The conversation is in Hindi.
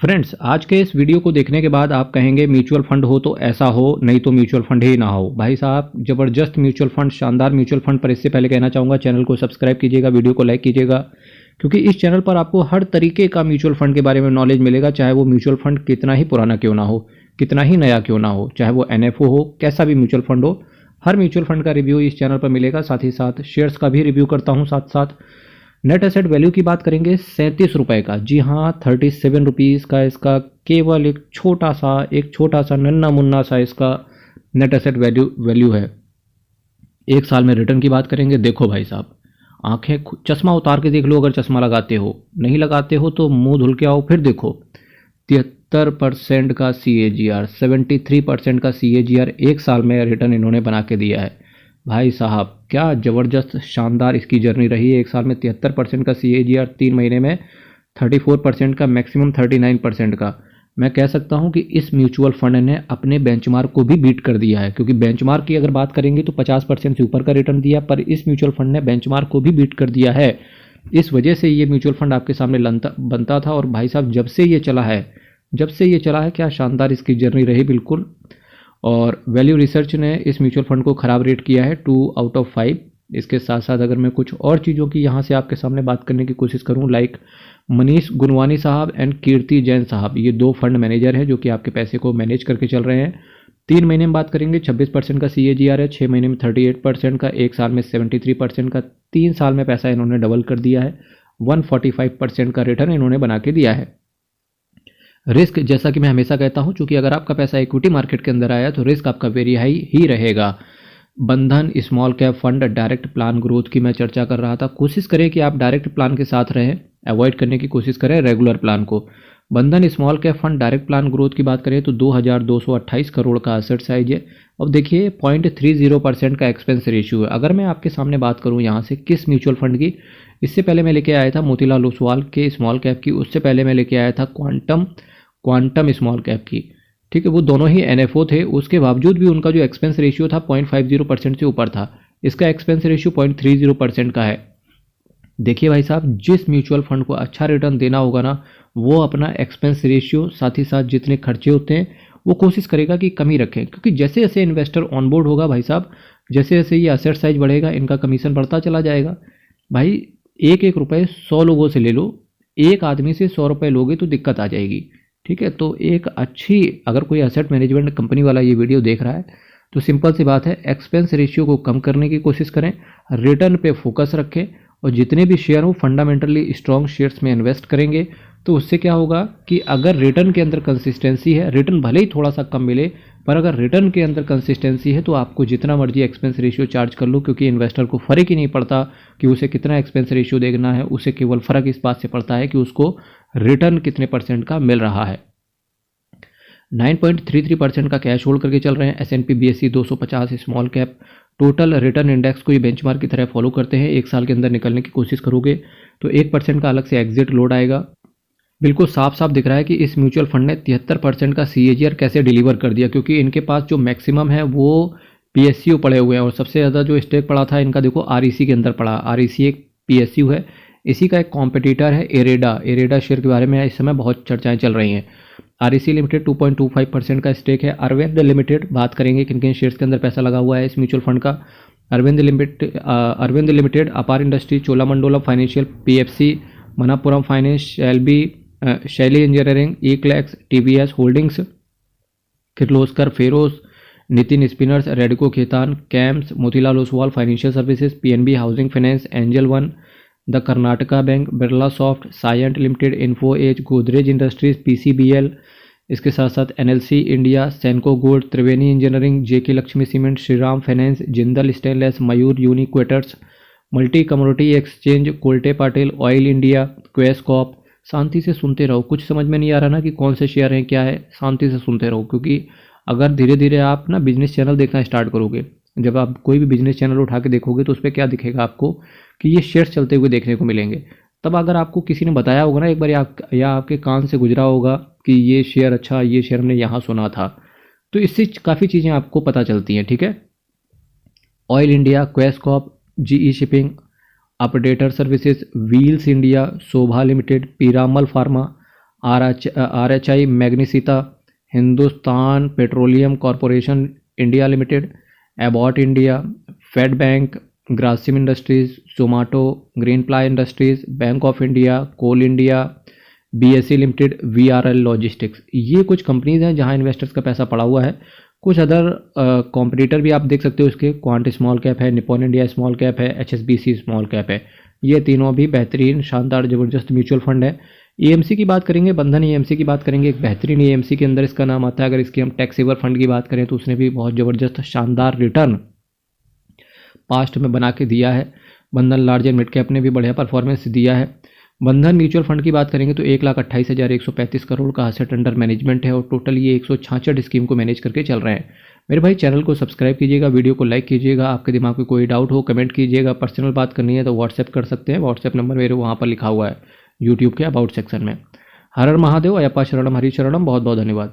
फ्रेंड्स, आज के इस वीडियो को देखने के बाद आप कहेंगे म्यूचुअल फंड हो तो ऐसा हो, नहीं तो म्यूचुअल फंड ही ना हो। भाई साहब, ज़बरदस्त म्यूचुअल फंड, शानदार म्यूचुअल फंड। पर इससे पहले कहना चाहूँगा, चैनल को सब्सक्राइब कीजिएगा, वीडियो को लाइक कीजिएगा, क्योंकि इस चैनल पर आपको हर तरीके का म्यूचुअल फंड के बारे में नॉलेज मिलेगा। चाहे वो म्यूचुअल फंड कितना ही पुराना क्यों ना हो, कितना ही नया क्यों ना हो, चाहे वो NFO हो, कैसा भी म्यूचुअल फंड हो, हर म्यूचुअल फंड का रिव्यू इस चैनल पर मिलेगा। साथ ही साथ शेयर्स का भी रिव्यू करता हूँ। साथ साथ नेट एसेट वैल्यू की बात करेंगे, 37 रुपये का। जी हाँ, 37 रुपीज़ का इसका केवल एक छोटा सा नन्ना मुन्ना सा इसका नेट एसेट वैल्यू है। एक साल में रिटर्न की बात करेंगे, देखो भाई साहब, आंखें चश्मा उतार के देख लो। अगर चश्मा लगाते हो, नहीं लगाते हो तो मुंह धुल के आओ, फिर देखो। 73% का CAGR, 73% का CAGR एक साल में रिटर्न इन्होंने बना के दिया है। भाई साहब, क्या ज़बरदस्त शानदार इसकी जर्नी रही है। एक साल में 73% का CAGR, 3 महीने में 34% का, मैक्सिमम 39% का। मैं कह सकता हूं कि इस म्यूचुअल फंड ने अपने बेंचमार्क को भी बीट कर दिया है, क्योंकि बेंचमार्क की अगर बात करेंगे तो 50% से ऊपर का रिटर्न दिया, पर इस म्यूचुअल फंड ने बेंचमार्क को भी बीट कर दिया है। इस वजह से ये म्यूचुअल फंड आपके सामने बनता था। और भाई साहब, जब से ये चला है, क्या शानदार इसकी जर्नी रही, बिल्कुल। और वैल्यू रिसर्च ने इस म्यूचुअल फंड को ख़राब रेट किया है, 2 आउट ऑफ 5। इसके साथ साथ अगर मैं कुछ और चीज़ों की यहाँ से आपके सामने बात करने की कोशिश करूँ, लाइक मनीष गुनवानी साहब एंड कीर्ति जैन साहब, ये 2 फंड मैनेजर हैं जो कि आपके पैसे को मैनेज करके चल रहे हैं। 3 महीने में बात करेंगे, 26% का CAGR है, 6 महीने में 38% का, एक साल में 73% का, 3 साल में पैसा इन्होंने डबल कर दिया है। 145% का रिटर्न इन्होंने बना के दिया है। रिस्क, जैसा कि मैं हमेशा कहता हूं, चूंकि अगर आपका पैसा इक्विटी मार्केट के अंदर आया तो रिस्क आपका वेरी हाई ही रहेगा। बंधन small cap fund direct plan growth की मैं चर्चा कर रहा था। कोशिश करें कि आप डायरेक्ट प्लान के साथ रहें, अवॉइड करने की कोशिश करें रेगुलर प्लान को। बंधन small cap fund direct plan growth की बात करें तो 2228 करोड़ का एसेट साइज है। अब देखिए, 0.30% का एक्सपेंस रेशियो है। अगर मैं आपके सामने बात करूं यहाँ से किस म्यूचुअल फंड की, इससे पहले मैं लेके आया था मोतीलाल ओसवाल के स्मॉल कैप की, उससे पहले मैं लेके आया था क्वांटम स्मॉल कैप की। ठीक है, वो दोनों ही NFO थे। उसके बावजूद भी उनका जो एक्सपेंस रेशियो था 0.50% से ऊपर था। इसका एक्सपेंस रेशियो 0.30% का है। देखिए भाई साहब, जिस म्यूचुअल फंड को अच्छा रिटर्न देना होगा ना, वो अपना एक्सपेंस रेशियो, साथ ही साथ जितने खर्चे होते हैं, वो कोशिश करेगा कि कम ही रखें। क्योंकि जैसे जैसे इन्वेस्टर ऑनबोर्ड होगा भाई साहब, जैसे जैसे ये असेट साइज बढ़ेगा, इनका कमीशन बढ़ता चला जाएगा। भाई, एक एक रुपये 100 लोगों से ले लो, एक आदमी से 100 रुपये लोगे तो दिक्कत आ जाएगी। ठीक है, तो एक अच्छी, अगर कोई एसेट मैनेजमेंट कंपनी वाला ये वीडियो देख रहा है तो सिंपल सी बात है, एक्सपेंस रेशियो को कम करने की कोशिश करें, रिटर्न पे फोकस रखें, और जितने भी शेयर हो फंडामेंटली स्ट्रॉन्ग शेयर्स में इन्वेस्ट करेंगे। तो उससे क्या होगा कि अगर रिटर्न के अंदर कंसिस्टेंसी है, रिटर्न भले ही थोड़ा सा कम मिले, पर अगर रिटर्न के अंदर कंसिस्टेंसी है तो आपको जितना मर्जी एक्सपेंस रेशियो चार्ज कर लो, क्योंकि इन्वेस्टर को फ़र्क ही नहीं पड़ता कि उसे कितना एक्सपेंस रेशियो देखना है। उसे केवल फ़र्क इस बात से पड़ता है कि उसको रिटर्न कितने % का मिल रहा है। 9.33% का कैश होल्ड करके चल रहे हैं। S&P BSE 250 small cap total return index को ये बेंचमार्क की तरह फॉलो करते हैं। एक साल के अंदर निकलने की कोशिश करोगे तो 1% का अलग से एग्जिट लोड आएगा। बिल्कुल साफ साफ दिख रहा है कि इस म्यूचुअल फंड ने 73% का CAGR कैसे डिलीवर कर दिया, क्योंकि इनके पास जो मैक्सिमम है वो PSU पड़े हुए हैं, और सबसे ज़्यादा जो स्टेक पड़ा था इनका, देखो REC के अंदर पड़ा। REC एक PSU है, इसी का एक कॉम्पिटिटर है एरेडा शेयर के बारे में इस समय बहुत चर्चाएं चल रही हैं। REC लिमिटेड 2.25% का स्टेक है। अरविंद लिमिटेड, बात करेंगे किन किन शेयर्स के अंदर पैसा लगा हुआ है इस म्यूचुअल फंड का। Arvind limited, Apar industry, Cholamandalam financial, PFC, Manappuram finance, Shaily engineering, E-Clex, TVS holdings, Kirloskar ferrous, Nitin spinners, Radico Khaitan, CAMS, Motilal Oswal financial services, PNB housing finance, angel one, the Karnataka bank, Birla soft, Cyient limited, info edge, Godrej industries, PCBL, इसके साथ साथ NLC India, Senco gold, Triveni engineering, JK Lakshmi cement, Shriram finance, Jindal stainless, Mayur Uniquoters, multi commodity exchange, Kolte Patil, oil India, Quess corp. शांति से सुनते रहो, कुछ समझ में नहीं आ रहा ना कि कौन से शेयर हैं क्या है, शांति से सुनते रहो, क्योंकि अगर धीरे धीरे आप ना बिजनेस चैनल देखना स्टार्ट करोगे, जब आप कोई भी बिजनेस चैनल उठा के देखोगे तो उस पर क्या दिखेगा आपको कि ये शेयर्स चलते हुए देखने को मिलेंगे। तब अगर आपको किसी ने बताया होगा ना एक बार, या आपके कान से गुजरा होगा कि ये शेयर अच्छा, ये शेयर हमने यहाँ सुना था, तो इससे काफ़ी चीज़ें आपको पता चलती हैं। ठीक है, oil India, Quess corp, GE shipping, updater services, wheels India, Sobha limited, Piramal pharma, RHI Magnesita, Hindustan petroleum corporation India limited, Abbott India, fed bank, Grasim industries, Zomato, green ply industries, bank of India, coal India, BSE limited, VRL logistics. ये कुछ कंपनीज हैं जहां इन्वेस्टर्स का पैसा पड़ा हुआ है। कुछ अदर कॉम्पिटिटर भी आप देख सकते हो इसके, क्वांट स्मॉल कैप है, निपॉन इंडिया स्मॉल कैप है, HSBC स्मॉल कैप है। ये तीनों भी बेहतरीन शानदार ज़बरदस्त म्यूचुअल फंड है। AMC की बात करेंगे, बंधन AMC की बात करेंगे, एक बेहतरीन AMC के अंदर इसका नाम आता है। अगर इसकी हम टैक्स सेवर फंड की बात करें तो उसने भी बहुत ज़बरदस्त शानदार रिटर्न पास्ट में बना के दिया है। बंधन लार्ज एंड मिड कैप ने भी बढ़िया परफॉर्मेंस दिया है। बंधन म्यूचुअल फंड की बात करेंगे तो 1,28,135 करोड़ का एसेट अंडर मैनेजमेंट है और टोटल ये 166 स्कीम को मैनेज करके चल रहे हैं। मेरे भाई चैनल को सब्सक्राइब कीजिएगा, वीडियो को लाइक कीजिएगा। आपके दिमाग में कोई डाउट हो कमेंट कीजिएगा। पर्सनल बात करनी है तो व्हाट्सएप कर सकते हैं, व्हाट्सएप नंबर मेरे वहाँ पर लिखा हुआ है यूट्यूब के अबाउट सेक्शन में। हर हर महादेव, अयप्पा शरणम हरि शरणम। बहुत बहुत धन्यवाद।